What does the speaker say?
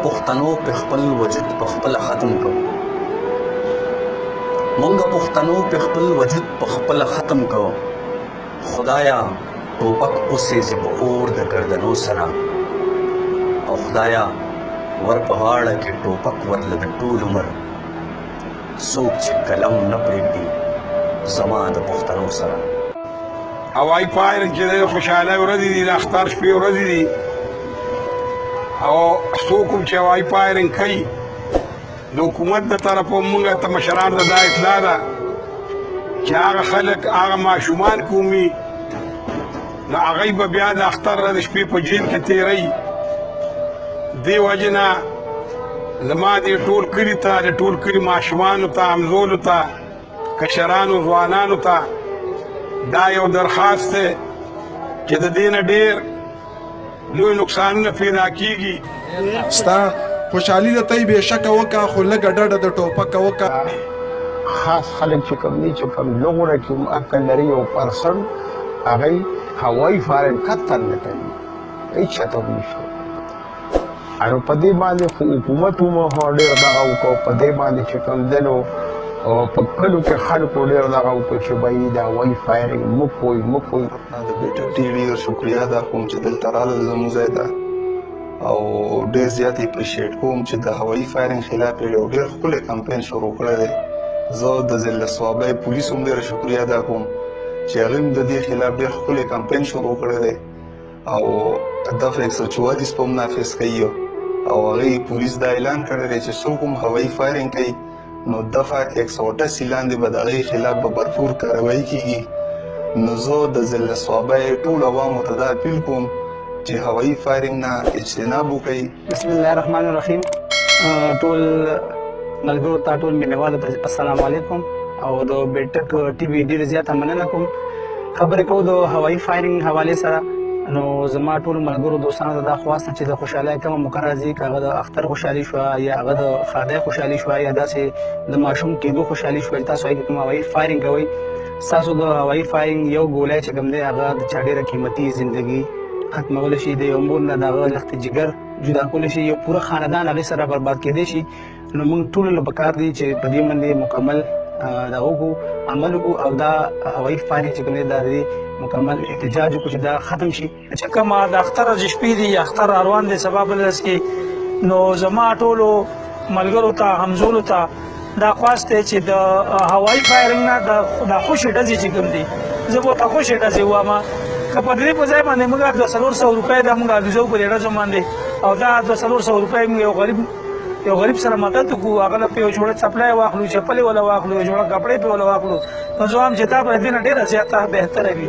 پښتنو په خپل وجود په خپل ختم کوو مونږ پښتنو په خپل وجود په خپل ختم کوو خدایا ټوپک اوسېږي په اور د ګردنو سره او خدایا ور په غاړه کې ټوپک ورله د ټول عمر څوک چې قلم نه پرېږدي زما د پښتنو سره هوایي فایرنګ چې دی خوشحالۍ ورځې دي د اختر شپې ورځې دي او څوک هم چې هوایي فایرنګ کوي د حکومت د طرفه مونږ ته مشرانو ته دا اطلاع ده چې هغه خلک هغه ماشومان کومي نو هغوی به بیا د اختر د شپې په جیل کې تېروي دې وجې نه زما دې ټول کلي ته د ټول کلي ماشومانو ته همزولو ته کشرانو ځوانانو ته دا یو درخواست دی چې د دې نه ډېر لوی نقصانونه پیدا کېږي ستا خوشحالي د تی بېشکه وکړه خو لږه ډډه د ټوپکه وکړه خاص خلک چې کوم دي چې کوم لغوره کې عقل لري یو پرسن هغوی هوایي فایرنګ قطعا نه کوي هېڅ چاته هم نشته نو په دې باندې خو حکومت هم ډېر دغه وکړو په دې باندې چې کوم دی نو په کلو کې خلکو ډېر دغه وکړو چې به یې د هوایي فایرنګ مه کوئ مه کوئ د بیټر ټي وي شکریا ادا کوم چې دلته راغلل زموږ ځای ته او ډېر زیات اپریشیټ کوم چې د هوایي فایرنګ خلاف یو ډېر ښکلی کمپین شروع کړی دی زه د ضلع صوابۍ پولیسو هم ډېره شکریا ادا کوم چې هغوی هم د دې خلاف ډېر ښکلی کمپین شروع کړی دی او دفعه 144 په هم نافظ کوي او هغوی پولیس دا اعلان کړی دی چې څوک هم هوایي فایرنګ کوي نو دفعه 188 لاندې به د هغوی خلاف به بھرپور کاروایي کېږي نو زه د ضلع صوابۍ ټولو عوامو ته دا اپیل کوم چې هوایي فایرنګ نه اجتناب وکړي بسم الله الرحمن الرحیم ټول ملګرو ته ټول مینوالو ته السلام علیکم او د بیټک ټي وي ډېره زیاته مننه کوم خبرې کوو د هوایي فایرنګ حوالې سره نو زما ټولو ملګرو دوستانو ته دا خواست چې د خوشحالۍ کومه موقع راځي که هغه د اختر خوشحالي شوه یا هغه د ښادۍ خوشحالي شوه یا داسې د ماشوم کېدو خوشحالي شوه تاسو هغې کې کوم هوایي فایرنګ کوئ ستاسو د هوایي فایرنګ یو ګولی چې کوم دی هغه د چا ډېره قیمتي زندګي ختمولی شي د یو مور نه د هغه لخت جګر جدا کولی شي یو پوره خاندان هغې سره برباد کېدی شي نو موږ ټولو له پکار دی چې په دې باندې مکمل دغه وکړو عمل وکړو او دا هوایي فایرنګ چې کوم دی دا د مکمل احتجاج وکړو چې دا ختم شي چې کومه د اختر د شپې دي یا اختر روان دی سبا بل ورځ کې نو زما ټولو ملګرو ته همزولو ته دا خواست دی چې د هوایي فایرنګ نه د خوشې ډزې چې کوم دي زه به ورته خوشې ډزې ووایم که په دې په ځای باندې موږ 400 روپۍ دا موږ حافظو په دې ډزو باندې او دا 400 روپۍ موږ یو غریب سره مدد وکړو هغه له په یو جوړه څپلۍ واخلو چپلې وله واخلو یو جوړه کپړې په وله واخلو نو زه وایم چې دا به دې نه ډېره زیاته بهتره وي